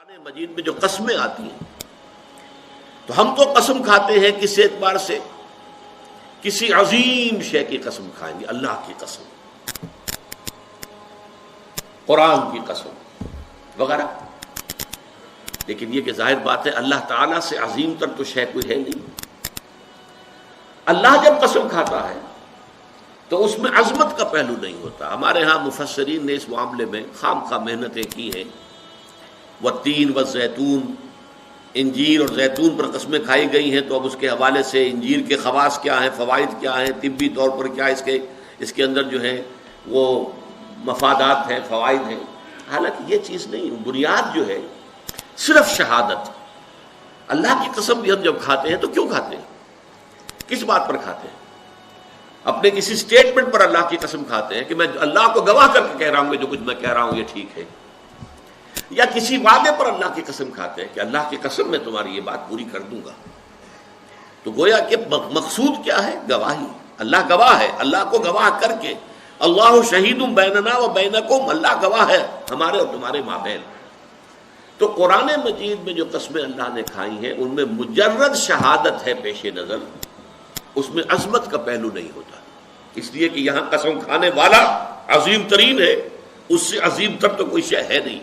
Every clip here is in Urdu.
قرآن مجید میں جو قسمیں آتی ہیں تو ہم تو قسم کھاتے ہیں کس اعتبار سے؟ کسی عظیم شے کی قسم کھائیں گے، اللہ کی قسم، قرآن کی قسم وغیرہ. لیکن یہ کہ ظاہر بات ہے اللہ تعالیٰ سے عظیم تر تو شے کوئی ہے نہیں. اللہ جب قسم کھاتا ہے تو اس میں عظمت کا پہلو نہیں ہوتا. ہمارے ہاں مفسرین نے اس معاملے میں خام خواہ محنتیں کی ہیں. والتین والزیتون، انجیر اور زیتون پر قسمیں کھائی گئی ہیں، تو اب اس کے حوالے سے انجیر کے خواص کیا ہیں، فوائد کیا ہیں، طبی طور پر کیا اس کے اندر جو ہے وہ مفادات ہیں، فوائد ہیں. حالانکہ یہ چیز نہیں، بنیاد جو ہے صرف شہادت. اللہ کی قسم بھی ہم جب کھاتے ہیں تو کیوں کھاتے ہیں؟ کس بات پر کھاتے ہیں؟ اپنے کسی سٹیٹمنٹ پر اللہ کی قسم کھاتے ہیں کہ میں اللہ کو گواہ کر کے کہہ رہا ہوں کہ جو کچھ میں کہہ رہا ہوں یہ ٹھیک ہے، یا کسی وعدے پر اللہ کی قسم کھاتے ہیں کہ اللہ کی قسم میں تمہاری یہ بات پوری کر دوں گا. تو گویا کہ مقصود کیا ہے؟ گواہی. اللہ گواہ ہے، اللہ کو گواہ کر کے اللہ شہید بیننا و بینکم، اللہ گواہ ہے ہمارے اور تمہارے مابین. تو قرآن مجید میں جو قسمیں اللہ نے کھائی ہیں ان میں مجرد شہادت ہے پیش نظر، اس میں عظمت کا پہلو نہیں ہوتا. اس لیے کہ یہاں قسم کھانے والا عظیم ترین ہے، اس سے عظیم تر تو کوئی شے ہے نہیں.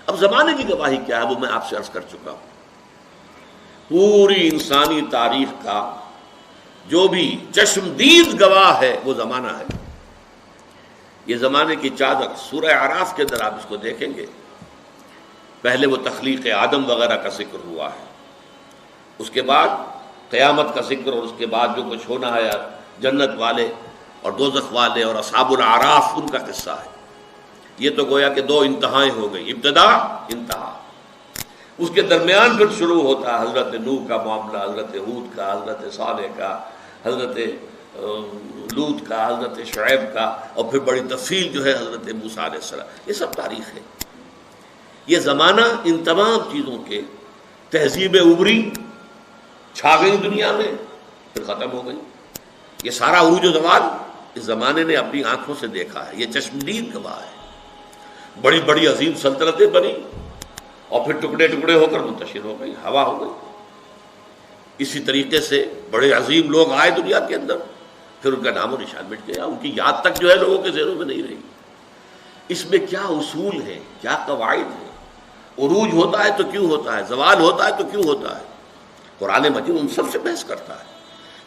اب زمانے کی گواہی کیا ہے وہ میں آپ سے عرض کر چکا ہوں. پوری انسانی تاریخ کا جو بھی چشمدید گواہ ہے وہ زمانہ ہے. یہ زمانے کی چادر سورہ اعراف کے اندر آپ اس کو دیکھیں گے. پہلے وہ تخلیق آدم وغیرہ کا ذکر ہوا ہے، اس کے بعد قیامت کا ذکر، اور اس کے بعد جو کچھ ہونا ہے جنت والے اور دوزخ والے اور اصحاب الاعراف ان کا قصہ ہے. یہ تو گویا کہ دو انتہائیں ہو گئی، ابتدا انتہا. اس کے درمیان پھر شروع ہوتا ہے حضرت نوح کا معاملہ، حضرت ہود کا، حضرت صالح کا، حضرت لوط کا، حضرت شعیب کا، اور پھر بڑی تفصیل جو ہے حضرت موسیٰ علیہ السلام. یہ سب تاریخ ہے. یہ زمانہ ان تمام چیزوں کے تہذیب ابری چھا گئی دنیا میں، پھر ختم ہو گئی. یہ سارا عروج و زوال اس زمانے نے اپنی آنکھوں سے دیکھا ہے. یہ چشمدید گواہ ہے. بڑی بڑی عظیم سلطنتیں بنی اور پھر ٹکڑے ٹکڑے ہو کر منتشر ہو گئی، ہوا ہو گئی. اسی طریقے سے بڑے عظیم لوگ آئے دنیا کے اندر، پھر ان کا نام و نشان مٹ گیا، ان کی یاد تک جو ہے لوگوں کے ذہنوں میں نہیں رہی. اس میں کیا اصول ہیں، کیا قواعد ہیں؟ عروج ہوتا ہے تو کیوں ہوتا ہے، زوال ہوتا ہے تو کیوں ہوتا ہے؟ قرآن مجید ان سب سے بحث کرتا ہے.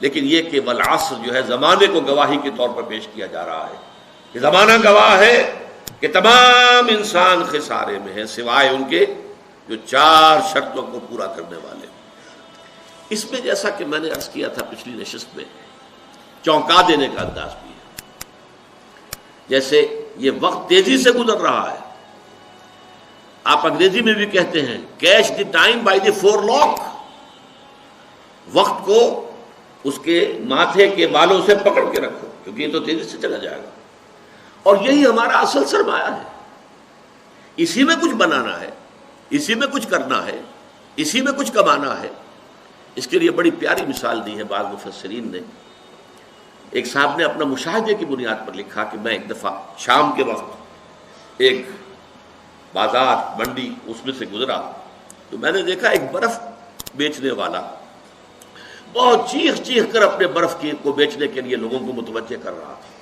لیکن یہ کہ والعصر جو ہے زمانے کو گواہی کے طور پر پیش کیا جا رہا ہے. یہ زمانہ گواہ ہے کہ تمام انسان خسارے میں ہیں سوائے ان کے جو چار شرطوں کو پورا کرنے والے. اس میں جیسا کہ میں نے عرض کیا تھا پچھلی نشست میں، چونکا دینے کا انداز بھی ہے. جیسے یہ وقت تیزی سے گزر رہا ہے. آپ انگریزی میں بھی کہتے ہیں catch the time by the forelock, وقت کو اس کے ماتھے کے بالوں سے پکڑ کے رکھو کیونکہ یہ تو تیزی سے چلا جائے گا. اور یہی ہمارا اصل سرمایہ ہے. اسی میں کچھ بنانا ہے، اسی میں کچھ کرنا ہے، اسی میں کچھ کمانا ہے. اس کے لیے بڑی پیاری مثال دی ہے بعض مفسرین نے. ایک صاحب نے اپنا مشاہدے کی بنیاد پر لکھا کہ میں ایک دفعہ شام کے وقت ایک بازار منڈی اس میں سے گزرا تو میں نے دیکھا ایک برف بیچنے والا بہت چیخ چیخ کر اپنے برف کو بیچنے کے لیے لوگوں کو متوجہ کر رہا تھا.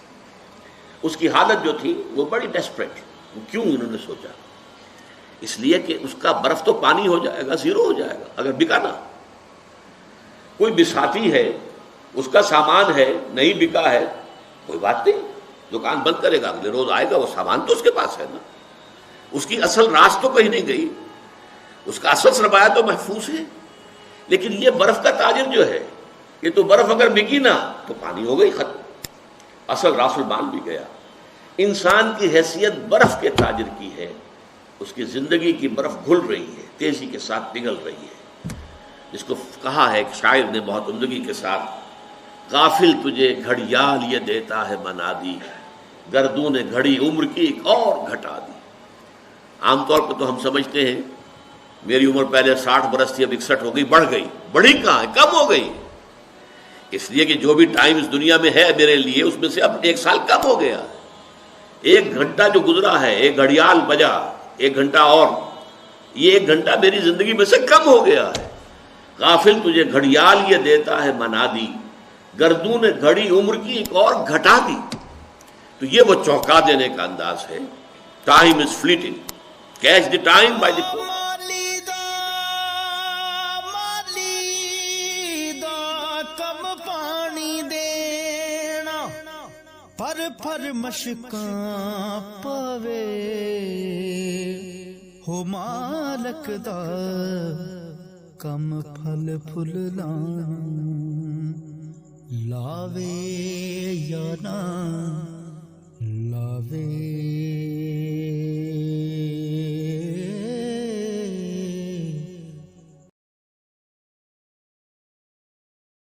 اس کی حالت جو تھی وہ بڑی ڈیسپریٹ. کیوں؟ انہوں نے سوچا اس لیے کہ اس کا برف تو پانی ہو جائے گا، زیرو ہو جائے گا اگر بکا نہ. کوئی بساتی ہے، اس کا سامان ہے، نہیں بکا ہے، کوئی بات نہیں، دکان بند کرے گا، اگلے روز آئے گا، وہ سامان تو اس کے پاس ہے نا. اس کی اصل راس تو کہیں نہیں گئی، اس کا اصل سرمایہ تو محفوظ ہے. لیکن یہ برف کا تاجر جو ہے، یہ تو برف اگر بکی نہ تو پانی ہو گئی، ختم، اصل راس المال بھی گیا. انسان کی حیثیت برف کے تاجر کی ہے. اس کی زندگی کی برف گھل رہی ہے، تیزی کے ساتھ پگھل رہی ہے. جس کو کہا ہے ایک شاعر نے بہت عمدگی کے ساتھ، غافل تجھے گھڑیال یہ دیتا ہے منادی، گردون گھڑی عمر کی ایک اور گھٹا دی. عام طور پہ تو ہم سمجھتے ہیں میری عمر پہلے 60 برس تھی، اب 61 ہو گئی. بڑھ گئی، بڑھی کہاں ہے، کم ہو گئی. اس لیے کہ جو بھی ٹائم اس دنیا میں ہے میرے لیے اس میں سے اب 1 سال کم ہو گیا. 1 گھنٹہ جو گزرا ہے، 1 گھڑیال بجا، 1 گھنٹہ اور یہ 1 گھنٹہ میری زندگی میں سے کم ہو گیا ہے. غافل تجھے گھڑیال یہ دیتا ہے منادی، گردوں نے گھڑی عمر کی ایک اور گھٹا دی. تو یہ وہ چونکا دینے کا انداز ہے. Time is fleeting, catch the time by the coat. پر مشکاں پاوے ہو مالک دا کم پھل پھل لاوے یا نہ لاوے.